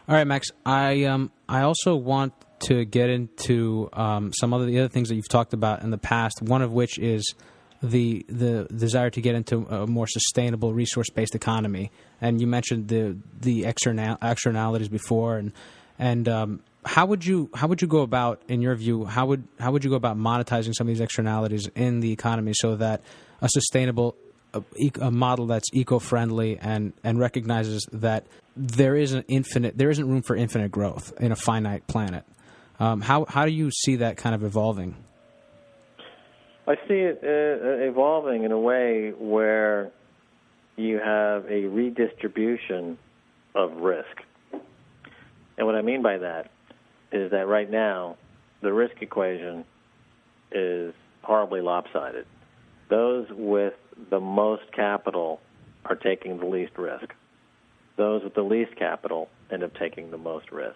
All right, Max. I also want to get into some of the other things that you've talked about in the past. One of which is the desire to get into a more sustainable, resource-based economy. And you mentioned the externalities before, and how would you go about, in your view, how would you go about monetizing some of these externalities in the economy so that a sustainable a model that's eco-friendly and recognizes that there isn't room for infinite growth in a finite planet? How do you see that kind of evolving? I see it evolving in a way where you have a redistribution of risk. And what I mean by that is that right now the risk equation is horribly lopsided. Those with the most capital are taking the least risk. Those with the least capital end up taking the most risk.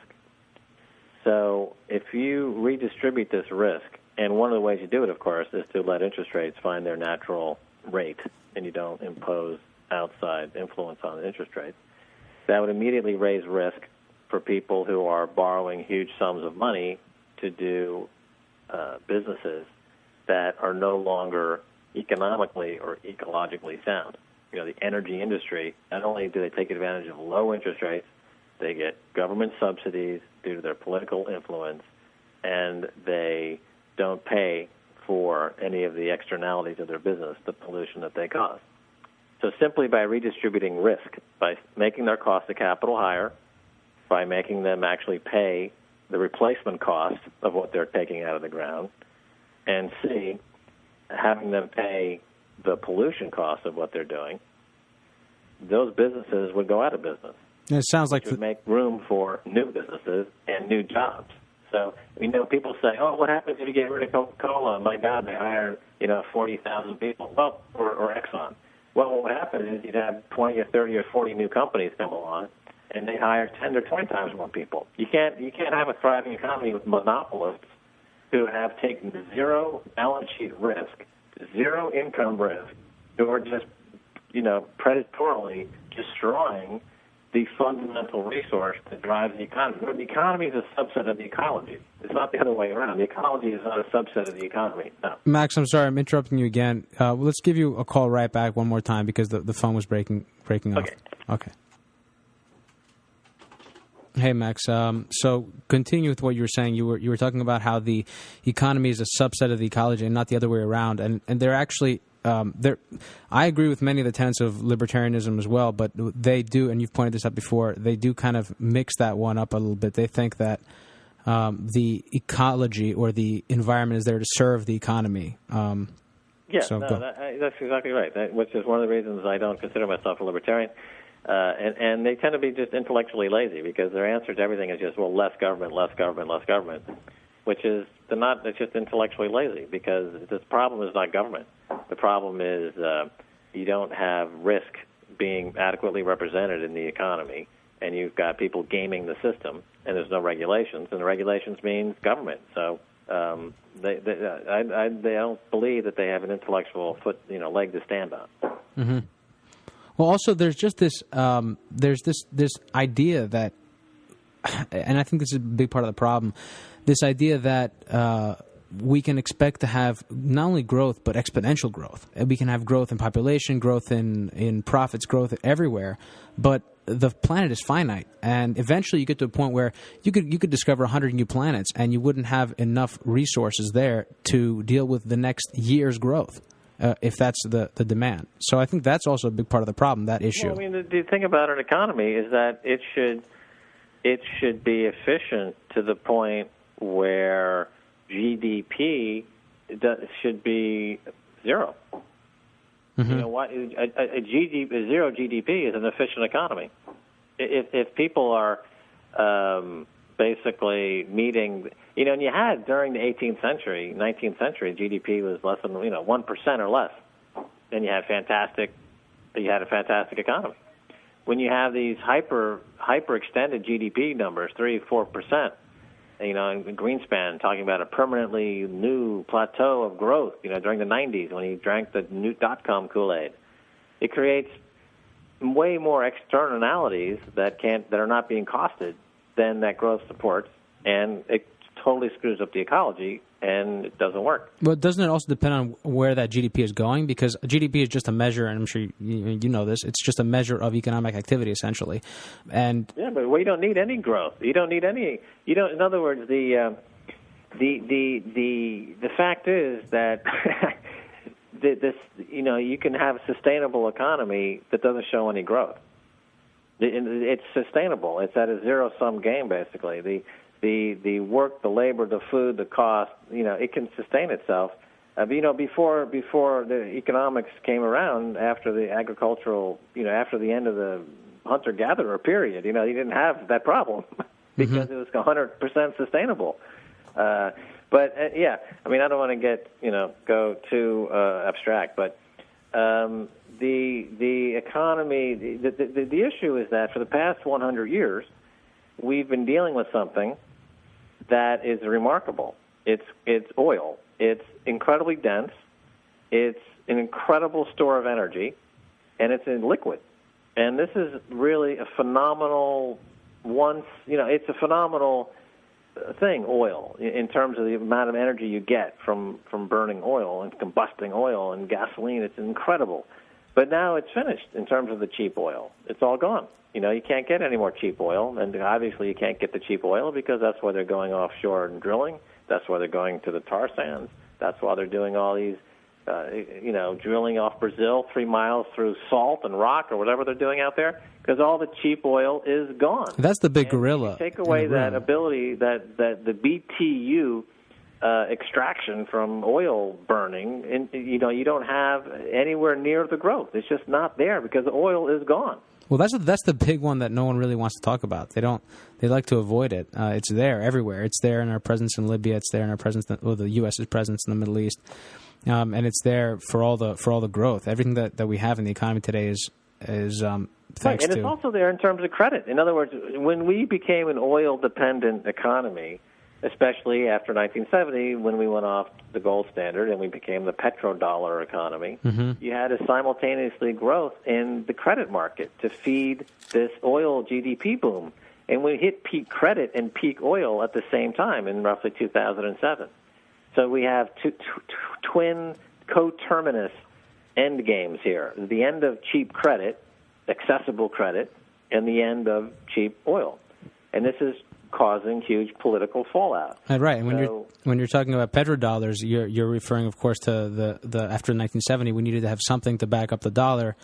So if you redistribute this risk, and one of the ways you do it, of course, is to let interest rates find their natural rate, and you don't impose outside influence on interest rates, that would immediately raise risk for people who are borrowing huge sums of money to do businesses that are no longer economically or ecologically sound. You know, the energy industry, not only do they take advantage of low interest rates, they get government subsidies due to their political influence, and they don't pay for any of the externalities of their business, the pollution that they cause. So simply by redistributing risk, by making their cost of capital higher, by making them actually pay the replacement cost of what they're taking out of the ground, and C, having them pay the pollution cost of what they're doing, those businesses would go out of business. It sounds like which would make room for new businesses and new jobs. So, people say, oh, what happens if you get rid of Coca-Cola? My God, they hire, 40,000 people. Well, or Exxon. Well, what would happen is you'd have 20 or 30 or 40 new companies come along, and they hire 10 or 20 times more people. You can't have a thriving economy with monopolists who have taken zero balance sheet risk, zero income risk, who are just, predatorily destroying the fundamental resource that drives the economy. The economy is a subset of the ecology. It's not the other way around. The ecology is not a subset of the economy. No. Max, I'm sorry, I'm interrupting you again. Let's give you a call right back one more time because the phone was breaking off. Okay. Hey, Max. So continue with what you were saying. You were talking about how the economy is a subset of the ecology and not the other way around. And they're actually I agree with many of the tenets of libertarianism as well, but they do, and you've pointed this out before, they do kind of mix that one up a little bit. They think that the ecology or the environment is there to serve the economy. That's exactly right, which is one of the reasons I don't consider myself a libertarian. And they tend to be just intellectually lazy because their answer to everything is just, well, less government, less government, less government, which is it's just intellectually lazy because the problem is not government. The problem is you don't have risk being adequately represented in the economy, and you've got people gaming the system, and there's no regulations, and the regulations means government. So they don't believe that they have an intellectual leg to stand on. Mm-hmm. Well, also there's just this this idea that, and I think this is a big part of the problem, this idea that we can expect to have not only growth but exponential growth. We can have growth in population, growth in profits, growth everywhere, but the planet is finite, and eventually you get to a point where you could discover 100 new planets, and you wouldn't have enough resources there to deal with the next year's growth. If that's the demand. So I think that's also a big part of the problem, that issue. Well, the thing about an economy is that it should be efficient to the point where GDP should be zero. Mm-hmm. A zero GDP is an efficient economy. If people are basically meeting, and you had during the 18th century, 19th century, GDP was less than 1% or less. Then you had a fantastic economy. When you have these hyper extended GDP numbers, 3-4%, in Greenspan talking about a permanently new plateau of growth, during the 90s when he drank the new dot-com Kool-Aid, it creates way more externalities that are not being costed than that growth supports, and it totally screws up the ecology, and it doesn't work. But doesn't it also depend on where that GDP is going? Because GDP is just a measure, and I'm sure you know this. It's just a measure of economic activity, essentially. And yeah, but we don't need any growth. You don't need any. You don't. In other words, the fact is that this, you know, you can have a sustainable economy that doesn't show any growth. It's sustainable. It's at a zero-sum game, basically. The work, the labor, the food, the cost, you know, it can sustain itself. You know, before the economics came around, after the agricultural, you know, after the end of the hunter-gatherer period, you know, you didn't have that problem because it was 100% sustainable. Yeah, I mean, I don't want to get, you know, go too abstract, but the economy, the issue is that for the past 100 years, we've been dealing with something that is remarkable. It's oil. It's incredibly dense. It's an incredible store of energy, and it's in liquid. And this is really a phenomenal it's a phenomenal thing, oil, in terms of the amount of energy you get from burning oil and combusting oil and gasoline. It's incredible. But now it's finished in terms of the cheap oil. It's all gone. You know, you can't get any more cheap oil, and obviously you can't get the cheap oil because that's why they're going offshore and drilling. That's why they're going to the tar sands. That's why they're doing all these, drilling off Brazil 3 miles through salt and rock or whatever they're doing out there, because all the cheap oil is gone. That's the big gorilla. Take away that ability, that the BTU extraction from oil burning, and you don't have anywhere near the growth. It's just not there because the oil is gone. Well, that's the big one that no one really wants to talk about. They like to avoid it. It's there everywhere. It's there in our presence in Libya. It's there in our presence, the U.S.'s presence in the Middle East, and it's there for all the growth. Everything that we have in the economy today is thanks right, and it's also there in terms of credit. In other words, when we became an oil-dependent economy, especially after 1970, when we went off the gold standard and we became the petrodollar economy, you had a simultaneously growth in the credit market to feed this oil GDP boom. And we hit peak credit and peak oil at the same time in roughly 2007. So we have twin coterminous end games here. The end of cheap credit, accessible credit, and the end of cheap oil. And this is causing huge political fallout. Right, and when you're talking about petrodollars, you're referring, of course, to the after 1970, we needed to have something to back up the dollar,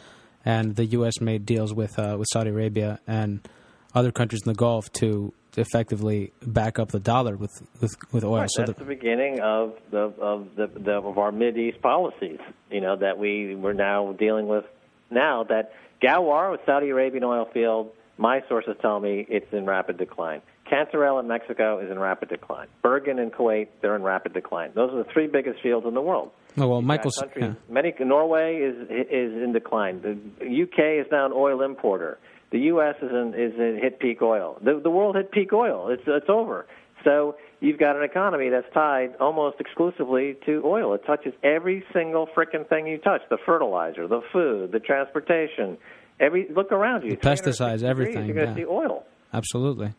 and the U.S. made deals with Saudi Arabia and other countries in the Gulf to effectively back up the dollar with oil. Right, so that's the beginning of our Mideast policies. You know, that we're now dealing with now. That Ghawar, with Saudi Arabian oil field, my sources tell me it's in rapid decline. Cantarell in Mexico is in rapid decline. Bergen in Kuwait, they're in rapid decline. Those are the 3 biggest fields in the world. Oh, well, Michael's... Norway is in decline. The UK is now an oil importer. The U.S. is in hit peak oil. The world hit peak oil. It's over. So you've got an economy that's tied almost exclusively to oil. It touches every single frickin' thing you touch, the fertilizer, the food, the transportation. Look around you. The pesticides, everything. You're going to see oil. Absolutely.